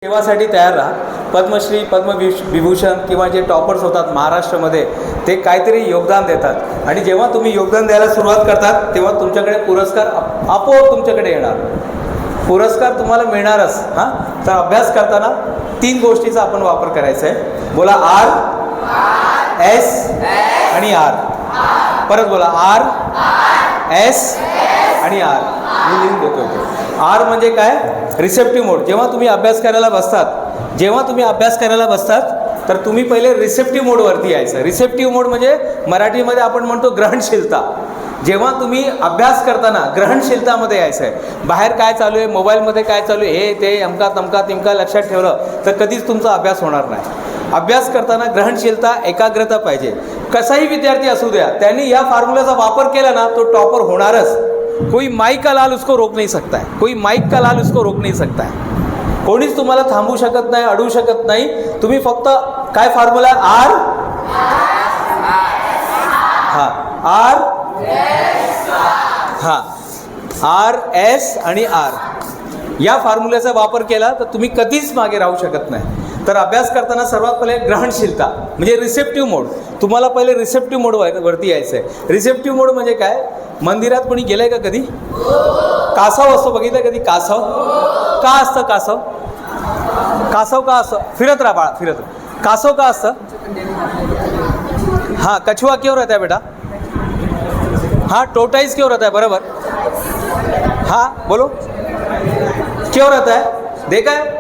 सेवासाठी तयार राहा. पद्मश्री पद्मविभूषण किंवा जे टॉपर्स होतात महाराष्ट्रामध्ये ते काहीतरी योगदान देतात आणि जेव्हा तुम्ही योगदान द्यायला सुरुवात करतात तेव्हा तुमच्याकडे पुरस्कार आपोआप तुमच्याकडे येणार. पुरस्कार तुम्हाला मिळणारच. हां, तर अभ्यास करताना 3 गोष्टीचा आपण वापर करायचा आहे. बोला आर एस आणि आर. परत बोला आर एस आणि आर. मी लिहून देतो इथे. आर म्हणजे काय? रिसेप्टिव्ह मोड. जेव्हा तुम्ही अभ्यास करायला बसतात तर तुम्ही पहिले रिसेप्टिव्ह मोडवरती यायचं. रिसेप्टिव्ह मोड म्हणजे मराठीमध्ये आपण म्हणतो ग्रहणशीलता. जेव्हा तुम्ही अभ्यास करताना ग्रहणशीलतामध्ये यायचं आहे. बाहेर काय चालू आहे, मोबाईलमध्ये काय चालू आहे, हे ते अमका तमका तिमका लक्षात ठेवलं तर कधीच तुमचा अभ्यास होणार नाही. अभ्यास करताना ग्रहणशीलता, एकाग्रता पाहिजे. कसाही विद्यार्थी असू द्या, त्यांनी या फॉर्म्युलाचा वापर केला ना तो टॉपर होणारच. कोई माइक का लाल उसको रोक नहीं सकता है. कोणीच तुम्हाला थांबवू शकत नाही, अडवू शकत नाही. तुम्ही फक्त काय फॉर्म्युला आर आर एस आणि आर या फॉर्म्युल्याचा वापर केला तर तुम्ही कधीच मागे राहू शकत नाही. तर अभ्यास करताना सर्वात पहिले ग्रहणशीलता म्हणजे रिसेप्टिव्ह मोड. तुम्हाला पहिले रिसेप्टिव्ह मोड वरती यायचं आहे. रिसेप्टिव्ह मोड म्हणजे काय? मंदिरात कोणी गेलंय का कधी? कासव असतो, बघितलं कधी कासव? का असतं कासव? कासव का असतं? फिरत राहा बाळा, फिरत राहा. कासव का असतं? हाँ, कछुआ क्यों रहता है बेटा? हाँ, टोटाइज क्यों रहता है? बराबर. हाँ बोलो, क्यों रहता है? देखा है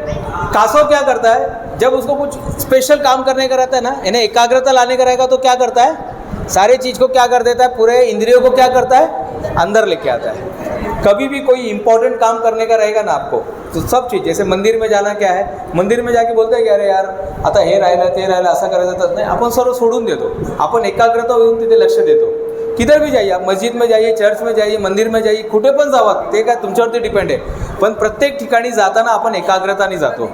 कासव क्या करता है? जब उसको कुछ स्पेशल काम करने का रहता है ना, इन्हें एकाग्रता लाने का रहेगा तो क्या करता है? सारे चीज़ को क्या कर देता है? पूरे इंद्रियों को क्या करता है? अंदर लेके आता है. कभी भी कोई इंपॉर्टेंट काम करने का रहेगा ना आपको तो सब चीज़, जैसे मंदिर में जाना क्या है, मंदिर में जाके बोलते हैं कि अरे यार आता हे राहिलं ते राहिलं असं करायचं तर नाही. आपण सर्व सोडून देतो. आपण एकाग्रता होऊन तिथे लक्ष देतो. किधर भी जाइए, आप मस्जिद में जाइए, चर्च में जाइए, मंदिर में जाइए, कुठे पण जावा, ते काय तुमच्यावरती डिपेंड आहे. पण प्रत्येक ठिकाणी जाताना आपण एकाग्रताने जातो.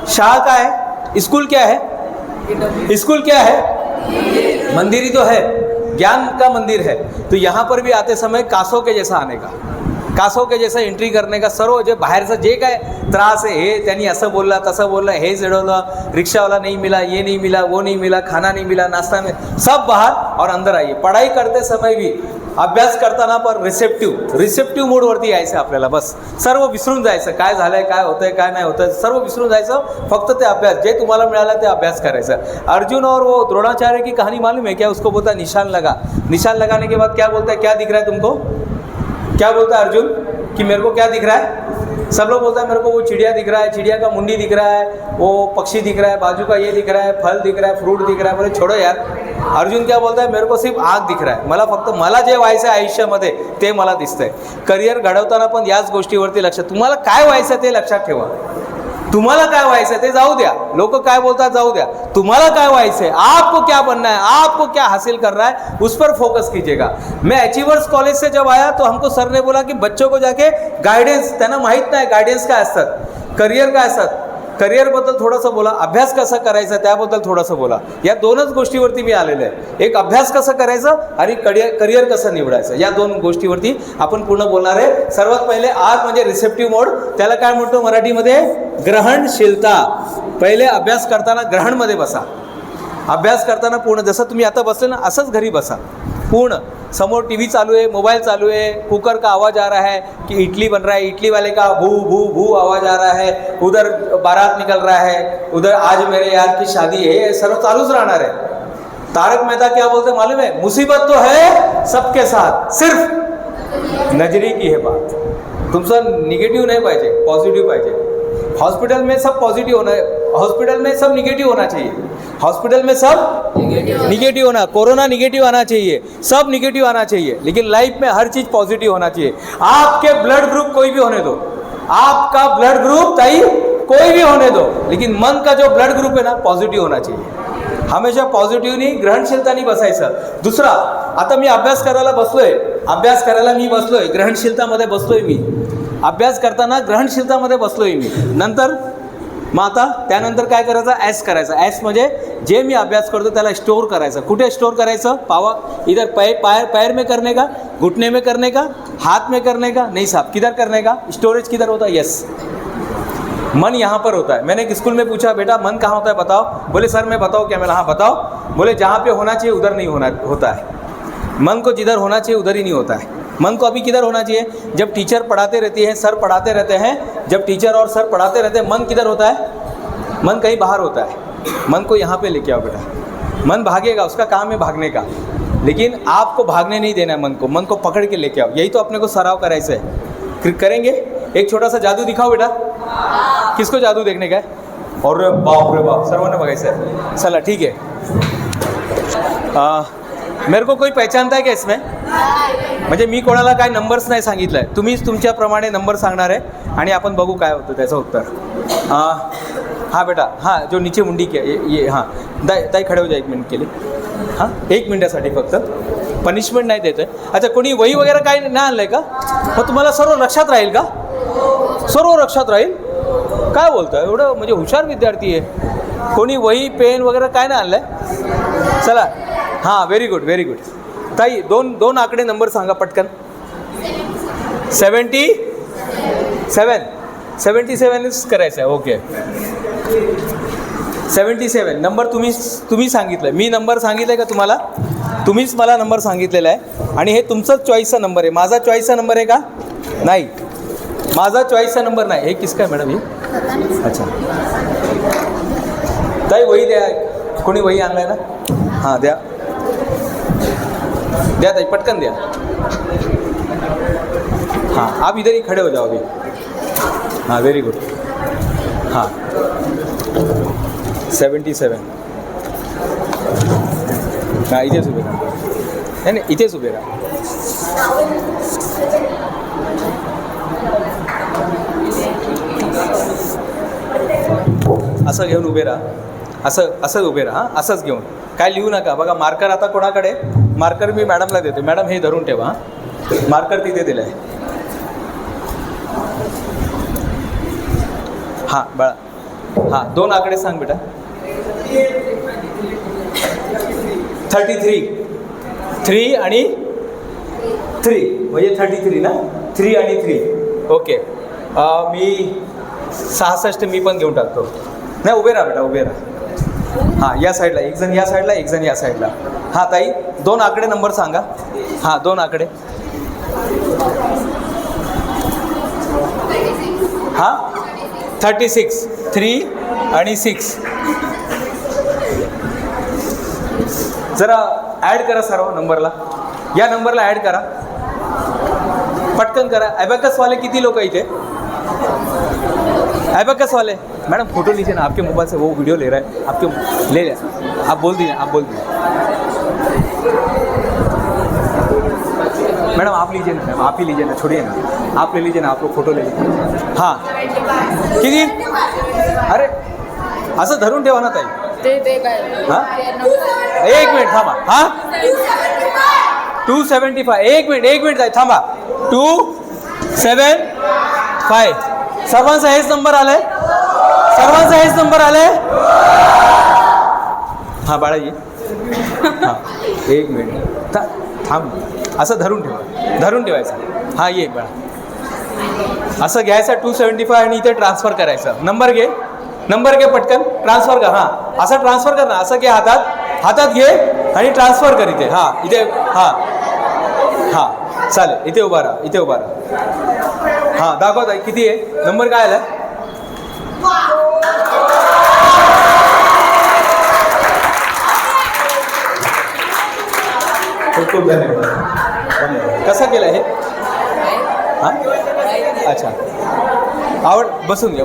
शाळा काय है? स्कूल क्या है? स्कूल क्या है? मंदिर ही तो है, ज्ञान का मंदिर है. तो यहाँ पर भी आते समय कासव के जैसा आने का, कासव के जैसा एंट्री करने का. सर्व जे बाहेरचं जे काय त्रास आहे, हे त्यांनी असं बोलला तसं बोलला, हे जडवलं, रिक्शावाला नहीं मिला, ये नहीं मिला, वो नहीं मिला, खाना नहीं मिला, नाश्ता में, सब बाहर और अंदर आइए. पढ़ाई करते समय भी अभ्यास करताना पण रिसेप्टिव्ह मोडवरती यायचं आपल्याला. बस सर्व विसरून जायचं, काय झालंय, काय होतंय, काय नाही होतंय, सर्व विसरून जायचं. फक्त ते अभ्यास जे तुम्हाला मिळालं ते अभ्यास करायचं. अर्जुन और वो द्रोणाचार्य की कहानी मालूम है क्या? उसको बोलता है निशान लगा. निशान लगाने के बाद क्या बोलता है? क्या दिख रहा है तुमको? क्या बोलता है अर्जुन कि मेरे को क्या दिख रहा है? सब लोग बोलता है मेरे को वो चिड़िया दिख रहा है, चिड़िया का मुंडी दिख रहा है, वो पक्षी दिख रहा है, बाजू का ये दिख रहा है, फल दिख रहा है, फ्रूट दिख रहा है. बोले छोड़ो यार. अर्जुन क्या बोलता है? मेरे को सिर्फ आग दिख रहा है. मला फक्त मला जे व्हायचं आहे आयुष्यामध्ये ते मला दिसतंय. करिअर घडवताना पण याच गोष्टीवरती लक्ष. तुम्हाला काय व्हायचं ते लक्षात ठेवा. तुम्हाला काय व्हायचं ते जाऊ द्या, लोक काय बोलतात जाऊ द्या. तुम्हाला काय व्हायचंय, आपको क्या बनना है, आपको क्या हासिल करना है, उस पर फोकस कीजिएगा. मैं अचीवर्स कॉलेज से जब आया तो हमको सर ने बोला कि बच्चों को जाके गाइडेंस, त्यांना माहीत नाही गाइडेंस काय असतात, करिअर काय असतात. करिअरबद्दल थोडंसं बोला, अभ्यास कसा करायचा त्याबद्दल थोडंसं बोला. या 2च गोष्टीवरती मी आलेलो आहे. एक अभ्यास कसं करायचं आणि करिअर कसं निवडायचं, या 2 गोष्टीवरती आपण पूर्ण बोलणार आहे. सर्वात पहिले आर म्हणजे रिसेप्टिव्ह मोड. त्याला काय म्हणतो मराठीमध्ये? ग्रहणशीलता. पहिले अभ्यास करताना ग्रहणमध्ये बसा. अभ्यास करताना पूर्ण जसं तुम्ही आता बसले ना असंच घरी बसा. पूर्ण समोर टीवी चालू है, मोबाइल चालू है, कुकर का आवाज़ आ रहा है कि इडली बन रहा है, इडली वाले का भू भू भू आवाज़ आ रहा है, उधर बारात निकल रहा है, उधर आज मेरे यार की शादी है, सर्व चालूच राहणार है. तारक मेहता क्या बोलते मालूम है? मुसीबत तो है सबके साथ, सिर्फ नजरी की है बात. तुमचं निगेटिव्ह नाही पाहिजे, पॉझिटिव्ह पाहिजे. हॉस्पिटल में सब पॉजिटिव होना, हॉस्पिटल में सब निगेटिव होना चाहिए. हॉस्पिटल में सब निगेटिव होना, कोरोना निगेटिव आना चाहिए, सब निगेटिव आना चाहिए. लेकिन लाइफ में हर चीज़ पॉजिटिव होना चाहिए. आपके ब्लड ग्रुप कोई भी होने दो, आपका ब्लड ग्रुप ताई कोई भी होने दो, लेकिन मन का जो ब्लड ग्रुप है ना पॉजिटिव होना चाहिए. हमेशा पॉझिटिव्हनी ग्रहणशीलतानी बसायचं. दुसरा, आता मी अभ्यास करायला बसलोय, ग्रहणशीलतामध्ये बसलोय मी. अभ्यास करताना ग्रहणशीलतामध्ये बसलोय मी. नंतर मग आता त्यानंतर काय करायचं? ॲस करायचं. ॲस म्हणजे जे मी अभ्यास करतो त्याला स्टोअर करायचं. कुठे स्टोअर करायचं? पावा इधर पैर में करने का, घुटने में करने का, हाथ में करने का, नहीं साहब किधर करने का? स्टोरेज किधर होता? यस. मन यहाँ पर होता है। मैंने एक स्कूल में पूछा, बेटा मन कहाँ होता है बताओ। बोले सर मैं बताऊँ क्या? मैंने हाँ बताओ। बोले जहाँ पे होना चाहिए उधर नहीं होता है। मन को जिधर होना चाहिए उधर ही नहीं होता है। मन को अभी किधर होना चाहिए? जब टीचर पढ़ाते रहती है, सर पढ़ाते रहते हैं, जब टीचर और सर पढ़ाते रहते हैं, मन किधर होता है? मन कहीं बाहर होता है। मन को यहाँ पे लेके आओ बेटा। मन भागेगा, उसका काम है भागने का, लेकिन आपको भागने नहीं देना है मन को पकड़ के लेके आओ। यही तो अपने को सराव करायचं है। करेंगे? एक छोटा सा जादू दिखाओ बेटा। किसको जादू देखने का है? और बाप रे बाप, सर्वांना बघायचं आहे। चला ठीक आहे। मेरे को कोई पहचानता है क्या इसमें? म्हणजे मी कोणाला काय नंबर्स नाही सांगितलं आहे, तुम्हीच तुमच्याप्रमाणे नंबर सांगणार आहे आणि आपण बघू काय होतं त्याचं उत्तर। हाँ बेटा, हाँ जो नीचे मुंडी के ये हाँ ताई खड़े हो जाए 1 मिनट के लिए। हाँ 1 मिनटासाठी फक्त, पनिशमेंट नाही देत आहे। अच्छा कोणी वही वगैरे काय नाही आणलं आहे का? मग तुम्हाला सर्व लक्षात राहील का? सर्व लक्षात राहील? काय बोलताय? एवढं म्हणजे हुशार विद्यार्थी आहे। कोणी वही पेन वगैरे काय नाही आणलं आहे? चला हां व्हेरी गुड व्हेरी गुड। ताई दोन आकडे नंबर सांगा पटकन। 77 करायचं आहे। ओके 77 नंबर तुम्ही सांगितलं, मी नंबर सांगितलं आहे का तुम्हाला? तुम्हीच मला नंबर सांगितलेला आहे आणि हे तुमचाच चॉईसचा नंबर आहे। माझा चॉईसचा नंबर आहे का? नाही, माझा चॉईसचा नंबर नाही। हे किसका आहे मॅडम? हे अच्छा ताई वही द्या। कोणी वही आणलाय ना? हां द्या ताई पटकन द्या। हाँ आप इधर ही खड़े हो जाओ अभी। हाँ वेरी गुड। हाँ 77 हाँ इथेच उभे राहा। नाही इथेच उभे राहा। असं घेऊन उभे राहा, असं उभे राहा। हां असंच घेऊन, काय लिहू नका। बघा मार्कर आता कोणाकडे? मार्कर मी मॅडमला देतो। मॅडम हे धरून ठेवा। मार्कर तिथे दिलं आहे। हां बाळा, हां 2 आकडे सांग बेटा। 33 3 आणि 3 म्हणजे 33 ना? 3 आणि 3 ओके। मी 66 मी पण घेऊन टाकतो। नाही उभे राहा बेटा, उभे राहा। हां या साईडला एक जण, या साईडला एक जण, या साईडला। हां ताई 2 आकडे नंबर सांगा। हां 2 आकडे। हां 36 3 आणि 6 जरा ॲड करा सर्व नंबरला। या नंबरला ॲड करा, पटकन करा। ॲबॅकस वाले किती लोक इथे? ॲबॅकस वाले मैडम फोटो लीजिए ना, आपके मोबाइल से वो वीडियो ले रहा है, आपके ले लिया। आप बोल दीजिए मैडम आप लीजिए ना, मैम आप ही लीजिए ना, छोड़िए ना, आप ले लीजिए ना, आप लोग फोटो ले लीजिए। हाँ किती? अरे असं धरून ठेवा ना ताई। हां 1 मिनिट थांबा। हां 275 1 मिनिट ताई थांबा। 275 सर्वांचा हेच नंबर आलाय? सर्वांचा हेच नंबर आलाय? हां बाळाजी हां 1 मिनिट थांब। असं धरून ठेवायचं। हां ये बाळा असं घ्यायचं 275 आणि इथे ट्रान्सफर करायचं। नंबर घे पटकन, ट्रान्सफर कर। हां असं ट्रान्सफर कर ना, असं घे हातात घे आणि ट्रान्सफर कर इथे। हां इथे हां चालेल, इथे उभा राहा। हां दाखव ताई किती आहे नंबर, काय आला? खूप धन्यवाद। कसं केलं हे? हां अच्छा आवड, बसून घ्या।